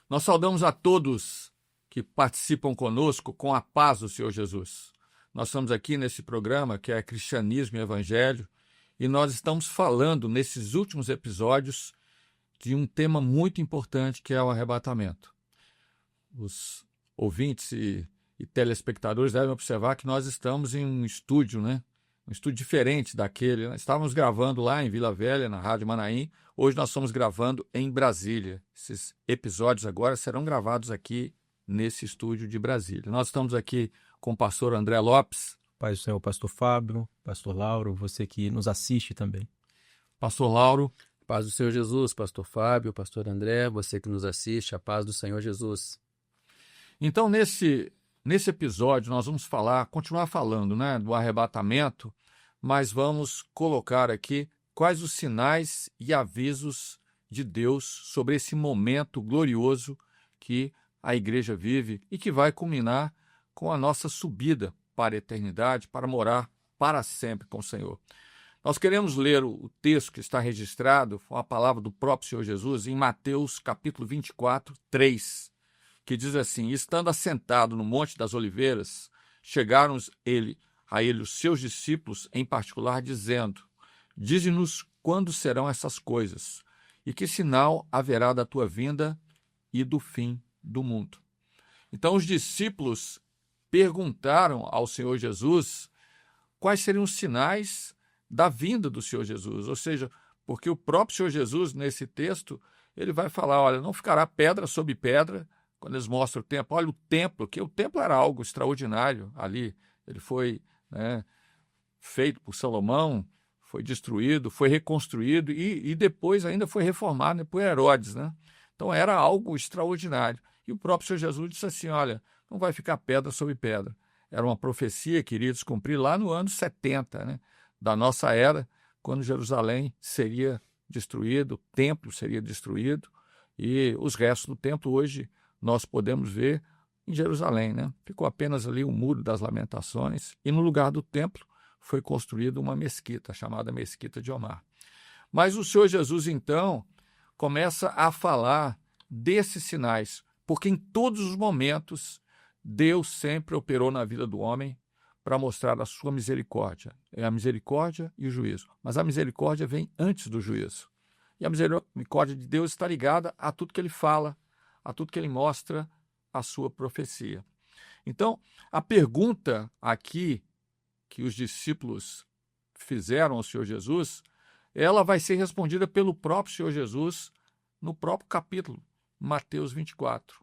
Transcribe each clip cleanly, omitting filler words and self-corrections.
Nós saudamos a todos que participam conosco com a paz do Senhor Jesus. Nós estamos aqui nesse programa que é Cristianismo e Evangelho e nós estamos falando nesses últimos episódios de um tema muito importante que é o arrebatamento. Os ouvintes e telespectadores devem observar que nós estamos em um estúdio, né? Um estúdio diferente daquele. Nós estávamos gravando lá em Vila Velha, na Rádio Manaim. Hoje nós estamos gravando em Brasília. Esses episódios agora serão gravados aqui nesse estúdio de Brasília. Nós estamos aqui com o pastor André Lopes. Paz do Senhor, pastor Fábio, pastor Lauro, você que nos assiste também. Pastor Lauro. Paz do Senhor Jesus, pastor Fábio, pastor André, você que nos assiste, a paz do Senhor Jesus. Então, nesse episódio, nós vamos continuar falando, né, do arrebatamento, mas vamos colocar aqui quais os sinais e avisos de Deus sobre esse momento glorioso que a igreja vive e que vai culminar com a nossa subida para a eternidade, para morar para sempre com o Senhor. Nós queremos ler o texto que está registrado, a palavra do próprio Senhor Jesus, em Mateus capítulo 24, 3, que diz assim: estando assentado no Monte das Oliveiras, chegaram a ele os seus discípulos em particular, dizendo: dize-nos quando serão essas coisas, e que sinal haverá da tua vinda e do fim do mundo. Então os discípulos perguntaram ao Senhor Jesus quais seriam os sinais da vinda do Senhor Jesus, ou seja, porque o próprio Senhor Jesus, nesse texto, ele vai falar, olha, não ficará pedra sobre pedra, quando eles mostram o templo, olha o templo, que o templo era algo extraordinário ali, ele foi, né, feito por Salomão, foi destruído, foi reconstruído e depois ainda foi reformado, né, por Herodes, né? Então era algo extraordinário. E o próprio Senhor Jesus disse assim, olha, não vai ficar pedra sobre pedra. Era uma profecia que iria se cumprir lá no ano 70, né, da nossa era, quando Jerusalém seria destruído, o templo seria destruído e os restos do templo hoje nós podemos ver em Jerusalém, né? Ficou apenas ali o Muro das Lamentações e no lugar do templo foi construída uma mesquita, chamada Mesquita de Omar. Mas o Senhor Jesus, então, começa a falar desses sinais, porque em todos os momentos Deus sempre operou na vida do homem para mostrar a sua misericórdia. É a misericórdia e o juízo. Mas a misericórdia vem antes do juízo. E a misericórdia de Deus está ligada a tudo que ele fala, a tudo que ele mostra, a sua profecia. Então, a pergunta aqui que os discípulos fizeram ao Senhor Jesus, ela vai ser respondida pelo próprio Senhor Jesus no próprio capítulo, Mateus 24.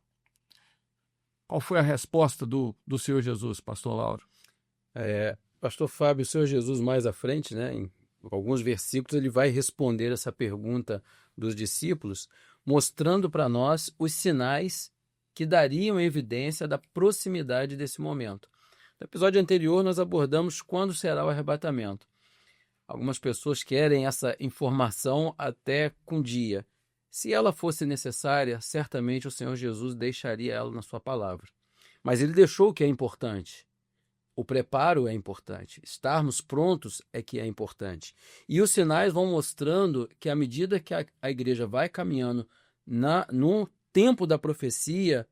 Qual foi a resposta do Senhor Jesus, pastor Lauro? Pastor Fábio, o Senhor Jesus mais à frente, né, em alguns versículos, ele vai responder essa pergunta dos discípulos, mostrando para nós os sinais que dariam evidência da proximidade desse momento. No episódio anterior, nós abordamos quando será o arrebatamento. Algumas pessoas querem essa informação até com dia. Se ela fosse necessária, certamente o Senhor Jesus deixaria ela na sua palavra. Mas ele deixou o que é importante. O preparo é importante. Estarmos prontos é que é importante. E os sinais vão mostrando que à medida que a igreja vai caminhando no tempo da profecia,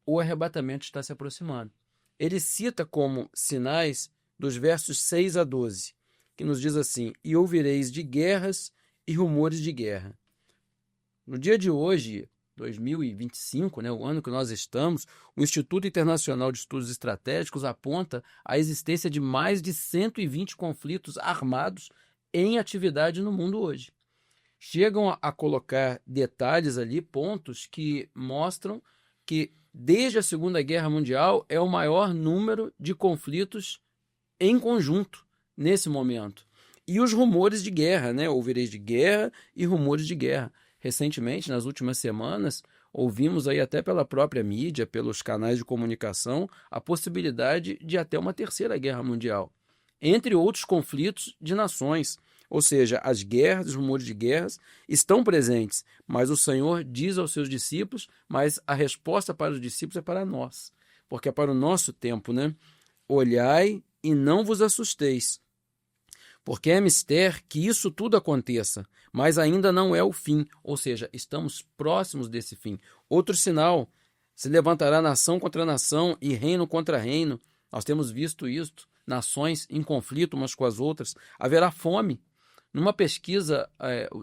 o arrebatamento está se aproximando. Ele cita como sinais dos versos 6 a 12, que nos diz assim: e ouvireis de guerras e rumores de guerra. No dia de hoje, 2025, né, o ano que nós estamos, o Instituto Internacional de Estudos Estratégicos aponta a existência de mais de 120 conflitos armados em atividade no mundo hoje. Chegam a colocar detalhes ali, pontos que mostram que desde a Segunda Guerra Mundial é o maior número de conflitos em conjunto nesse momento. E os rumores de guerra, né? Ouvireis de guerra e rumores de guerra. Recentemente, nas últimas semanas, ouvimos aí até pela própria mídia, pelos canais de comunicação, a possibilidade de até uma terceira guerra mundial, entre outros conflitos de nações. Ou seja, as guerras, os rumores de guerras estão presentes, mas o Senhor diz aos seus discípulos, mas a resposta para os discípulos é para nós, porque é para o nosso tempo, né? olhai e não vos assusteis, porque é mister que isso tudo aconteça, mas ainda não é o fim, ou seja, estamos próximos desse fim. Outro sinal, se levantará nação contra nação e reino contra reino. Nós temos visto isto, nações em conflito umas com as outras. Haverá fome. Numa pesquisa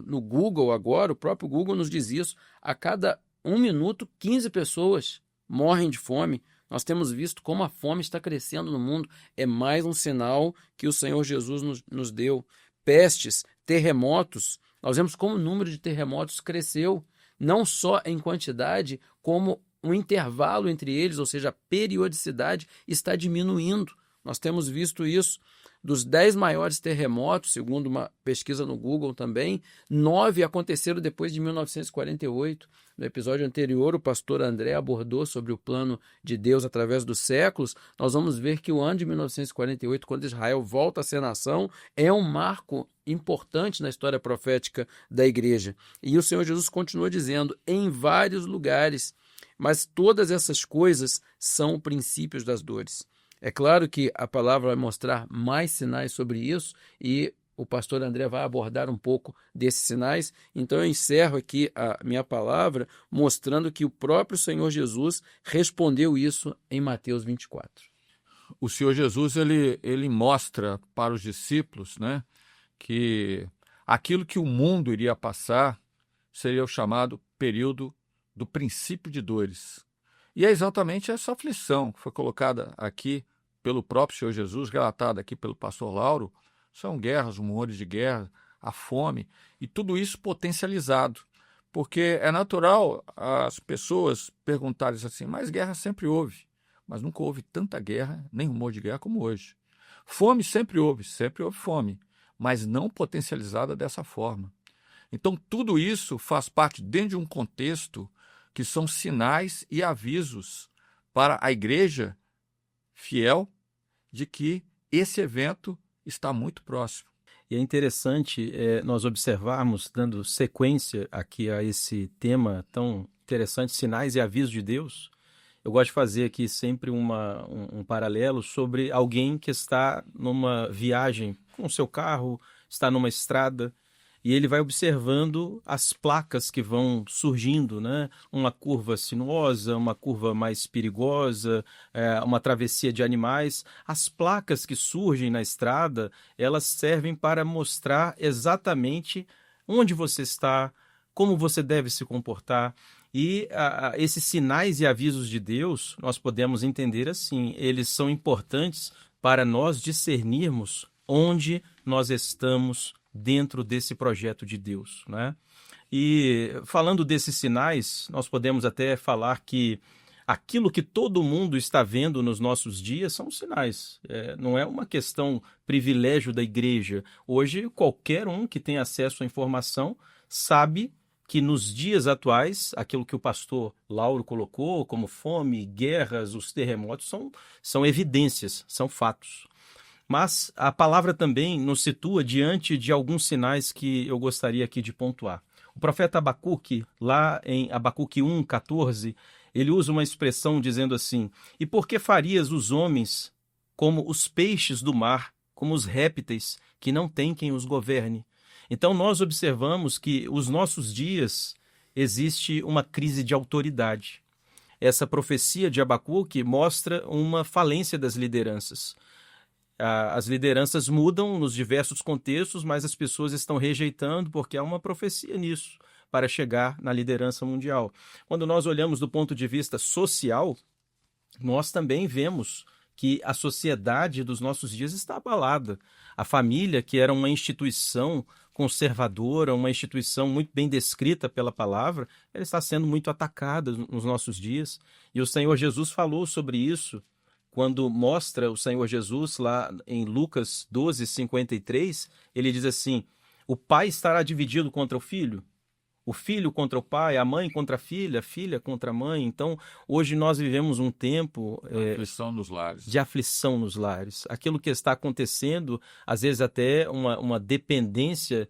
no Google agora, o próprio Google nos diz isso, a cada 1 minuto, 15 pessoas morrem de fome. Nós temos visto como a fome está crescendo no mundo. É mais um sinal que o Senhor Jesus nos deu. Pestes, terremotos. Nós vemos como o número de terremotos cresceu, não só em quantidade, como o intervalo entre eles, ou seja, a periodicidade está diminuindo. Nós temos visto isso. Dos 10 maiores terremotos, segundo uma pesquisa no Google também, 9 aconteceram depois de 1948. No episódio anterior, o pastor André abordou sobre o plano de Deus através dos séculos. Nós vamos ver que o ano de 1948, quando Israel volta a ser nação, é um marco importante na história profética da igreja. E o Senhor Jesus continua dizendo, em vários lugares, mas todas essas coisas são princípios das dores. É claro que a palavra vai mostrar mais sinais sobre isso e o pastor André vai abordar um pouco desses sinais. Então eu encerro aqui a minha palavra mostrando que o próprio Senhor Jesus respondeu isso em Mateus 24. O Senhor Jesus ele mostra para os discípulos, né, que aquilo que o mundo iria passar seria o chamado período do princípio de dores. E é exatamente essa aflição que foi colocada aqui pelo próprio Senhor Jesus, relatada aqui pelo pastor Lauro, são guerras, rumores de guerra, a fome, e tudo isso potencializado. Porque é natural as pessoas perguntarem assim, mas guerra sempre houve, mas nunca houve tanta guerra, nem rumor de guerra como hoje. Fome sempre houve fome, mas não potencializada dessa forma. Então tudo isso faz parte dentro de um contexto que são sinais e avisos para a igreja fiel de que esse evento está muito próximo. E é interessante nós observarmos, dando sequência aqui a esse tema tão interessante, sinais e avisos de Deus. Eu gosto de fazer aqui sempre um paralelo sobre alguém que está numa viagem com o seu carro, está numa estrada, e ele vai observando as placas que vão surgindo, né? Uma curva sinuosa, uma curva mais perigosa, uma travessia de animais. As placas que surgem na estrada, elas servem para mostrar exatamente onde você está, como você deve se comportar. E esses sinais e avisos de Deus, nós podemos entender assim, eles são importantes para nós discernirmos onde nós estamos dentro desse projeto de Deus, né? E falando desses sinais, nós podemos até falar que aquilo que todo mundo está vendo nos nossos dias são sinais. Não é uma questão privilégio da igreja. Hoje, qualquer um que tem acesso à informação sabe que nos dias atuais, aquilo que o pastor Lauro colocou, como fome, guerras, os terremotos, são evidências, são fatos. Mas a palavra também nos situa diante de alguns sinais que eu gostaria aqui de pontuar. O profeta Abacuque, lá em Abacuque 1:14, ele usa uma expressão dizendo assim, e por que farias os homens como os peixes do mar, como os répteis, que não tem quem os governe? Então nós observamos que os nossos dias existe uma crise de autoridade. Essa profecia de Abacuque mostra uma falência das lideranças. As lideranças mudam nos diversos contextos, mas as pessoas estão rejeitando porque há uma profecia nisso para chegar na liderança mundial. Quando nós olhamos do ponto de vista social, nós também vemos que a sociedade dos nossos dias está abalada. A família, que era uma instituição conservadora, uma instituição muito bem descrita pela palavra, ela está sendo muito atacada nos nossos dias. E o Senhor Jesus falou sobre isso quando mostra o Senhor Jesus lá em Lucas 12:53, ele diz assim, o pai estará dividido contra o filho contra o pai, a mãe contra a filha contra a mãe. Então, hoje nós vivemos um tempo aflição nos lares. De aflição nos lares. Aquilo que está acontecendo, às vezes até uma dependência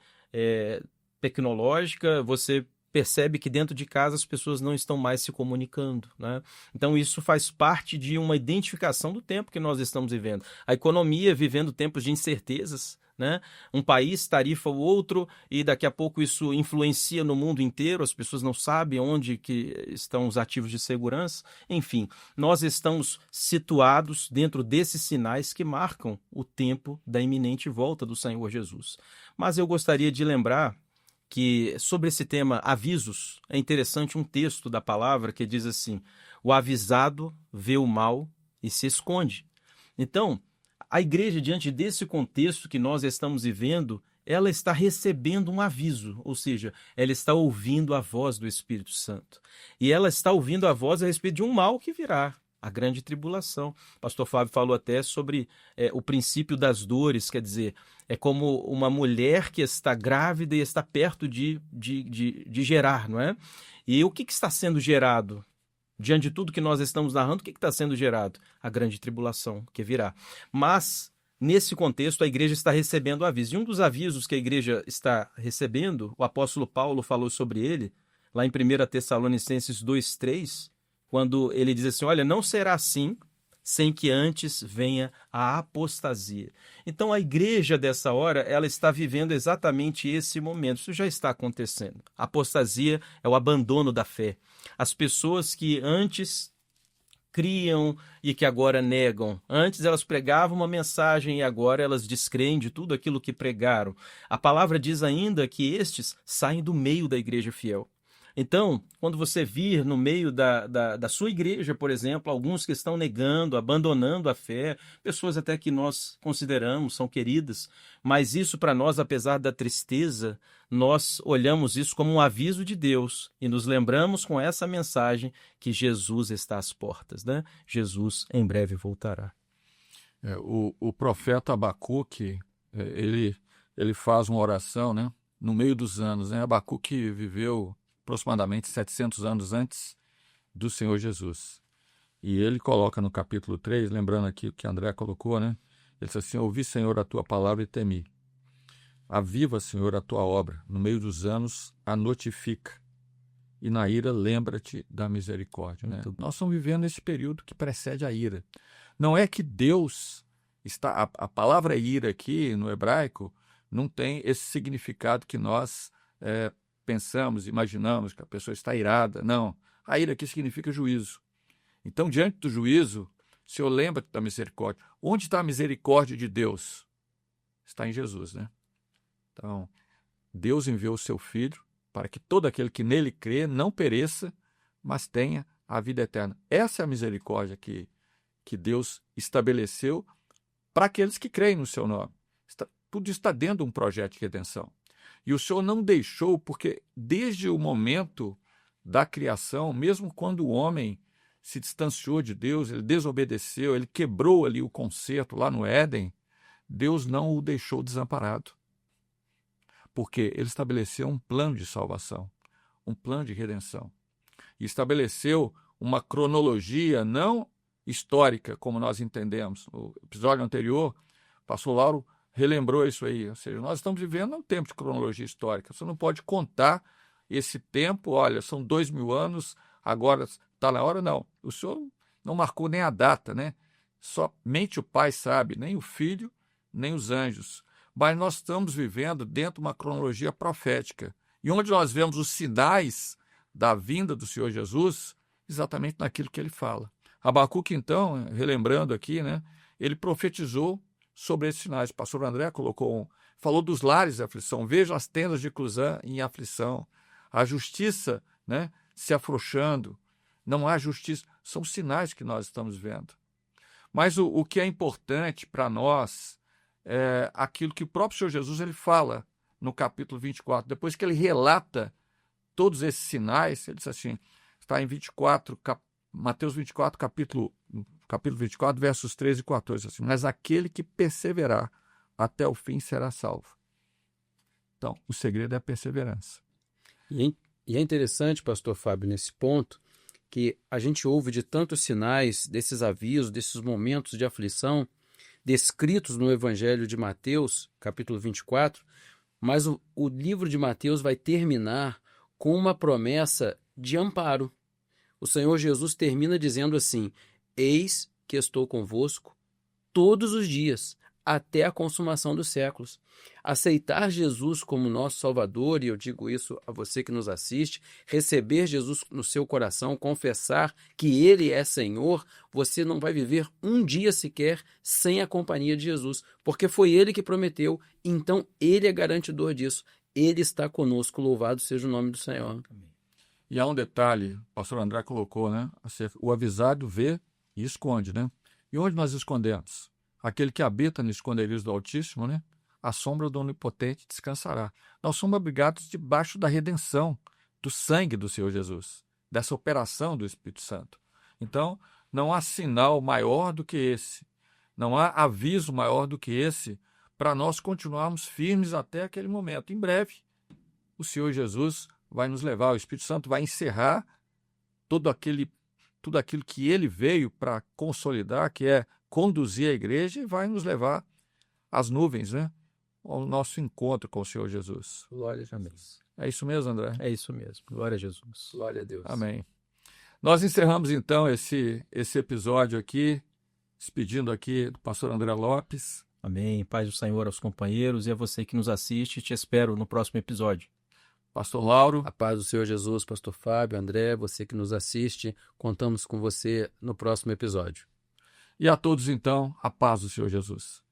tecnológica, você percebe que dentro de casa as pessoas não estão mais se comunicando, né? Então isso faz parte de uma identificação do tempo que nós estamos vivendo. A economia vivendo tempos de incertezas, né? Um país tarifa o outro e daqui a pouco isso influencia no mundo inteiro, as pessoas não sabem onde que estão os ativos de segurança. Enfim, nós estamos situados dentro desses sinais que marcam o tempo da iminente volta do Senhor Jesus. Mas eu gostaria de lembrar que sobre esse tema avisos, é interessante um texto da palavra que diz assim: o avisado vê o mal e se esconde. Então, a igreja, diante desse contexto que nós estamos vivendo, ela está recebendo um aviso, ou seja, ela está ouvindo a voz do Espírito Santo. E ela está ouvindo a voz a respeito de um mal que virá, a grande tribulação. O pastor Fábio falou até sobre o princípio das dores, quer dizer, é como uma mulher que está grávida e está perto de gerar, não é? E o que está sendo gerado? Diante de tudo que nós estamos narrando, o que está sendo gerado? A grande tribulação que virá. Mas, nesse contexto, a igreja está recebendo aviso. E um dos avisos que a igreja está recebendo, o apóstolo Paulo falou sobre ele, lá em 1 Tessalonicenses 2:3, quando ele diz assim: olha, não será assim sem que antes venha a apostasia. Então, a igreja dessa hora, ela está vivendo exatamente esse momento. Isso já está acontecendo. A apostasia é o abandono da fé. As pessoas que antes criam e que agora negam. Antes elas pregavam uma mensagem e agora elas descreem de tudo aquilo que pregaram. A palavra diz ainda que estes saem do meio da igreja fiel. Então, quando você vir no meio da sua igreja, por exemplo, alguns que estão negando, abandonando a fé, pessoas até que nós consideramos, são queridas, mas isso para nós, apesar da tristeza, nós olhamos isso como um aviso de Deus e nos lembramos com essa mensagem que Jesus está às portas, né? Jesus em breve voltará. O profeta Abacuque, ele faz uma oração, né? No meio dos anos, né? Abacuque viveu aproximadamente 700 anos antes do Senhor Jesus. E ele coloca no capítulo 3, lembrando aqui o que André colocou, né? Ele diz assim: ouvi, Senhor, a tua palavra e temi. Aviva, Senhor, a tua obra. No meio dos anos, a notifica. E na ira, lembra-te da misericórdia. Né? Nós estamos vivendo esse período que precede a ira. Não é que Deus está... A palavra ira aqui, no hebraico, não tem esse significado que nós pensamos, imaginamos que a pessoa está irada. Não. A ira aqui significa juízo. Então, diante do juízo, o Senhor lembra da misericórdia. Onde está a misericórdia de Deus? Está em Jesus, né? Então, Deus enviou o seu Filho para que todo aquele que nele crê não pereça, mas tenha a vida eterna. Essa é a misericórdia que Deus estabeleceu para aqueles que creem no seu nome. Tudo está dentro de um projeto de redenção. E o Senhor não deixou, porque desde o momento da criação, mesmo quando o homem se distanciou de Deus, ele desobedeceu, ele quebrou ali o concerto lá no Éden, Deus não o deixou desamparado. Porque ele estabeleceu um plano de salvação, um plano de redenção. E estabeleceu uma cronologia não histórica, como nós entendemos. No episódio anterior, o pastor Lauro relembrou isso aí. Ou seja, nós estamos vivendo um tempo de cronologia histórica. Você não pode contar esse tempo, olha, são 2000 anos, agora está na hora, não. O Senhor não marcou nem a data, né? Somente o Pai sabe, nem o Filho, nem os anjos. Mas nós estamos vivendo dentro de uma cronologia profética. E onde nós vemos os sinais da vinda do Senhor Jesus, exatamente naquilo que ele fala. Abacuque, então, relembrando aqui, né, ele profetizou sobre esses sinais. O pastor André falou dos lares de aflição. Veja as tendas de Cusã em aflição. A justiça, né, se afrouxando. Não há justiça. São sinais que nós estamos vendo. Mas o que é importante para nós é aquilo que o próprio Senhor Jesus ele fala no capítulo 24. Depois que ele relata todos esses sinais, ele diz assim, está em Mateus 24, capítulo 24, versos 13 e 14. Assim, mas aquele que perseverar até o fim será salvo. Então, o segredo é a perseverança. E é interessante, pastor Fábio, nesse ponto, que a gente ouve de tantos sinais, desses avisos, desses momentos de aflição, descritos no Evangelho de Mateus, capítulo 24, mas o livro de Mateus vai terminar com uma promessa de amparo. O Senhor Jesus termina dizendo assim: eis que estou convosco todos os dias, até a consumação dos séculos. Aceitar Jesus como nosso Salvador, e eu digo isso a você que nos assiste, receber Jesus no seu coração, confessar que Ele é Senhor, você não vai viver um dia sequer sem a companhia de Jesus, porque foi Ele que prometeu, então Ele é garantidor disso. Ele está conosco, louvado seja o nome do Senhor. E há um detalhe, o pastor André colocou, né? O avisado vê e esconde, né? E onde nós escondemos? Aquele que habita no esconderijo do Altíssimo, né? A sombra do Onipotente descansará. Nós somos abrigados debaixo da redenção, do sangue do Senhor Jesus, dessa operação do Espírito Santo. Então, não há sinal maior do que esse, não há aviso maior do que esse para nós continuarmos firmes até aquele momento. Em breve, o Senhor Jesus vai nos levar, o Espírito Santo vai encerrar tudo aquilo que ele veio para consolidar, que é conduzir a igreja, e vai nos levar às nuvens, né? Ao nosso encontro com o Senhor Jesus. Glória a Jesus. É isso mesmo, André? É isso mesmo. Glória a Jesus. Glória a Deus. Amém. Nós encerramos, então, esse episódio aqui, despedindo aqui do pastor André Lopes. Amém. Paz do Senhor aos companheiros e a você que nos assiste. Te espero no próximo episódio. Pastor Lauro. A paz do Senhor Jesus, pastor Fábio, André, você que nos assiste, contamos com você no próximo episódio. E a todos, então, a paz do Senhor Jesus.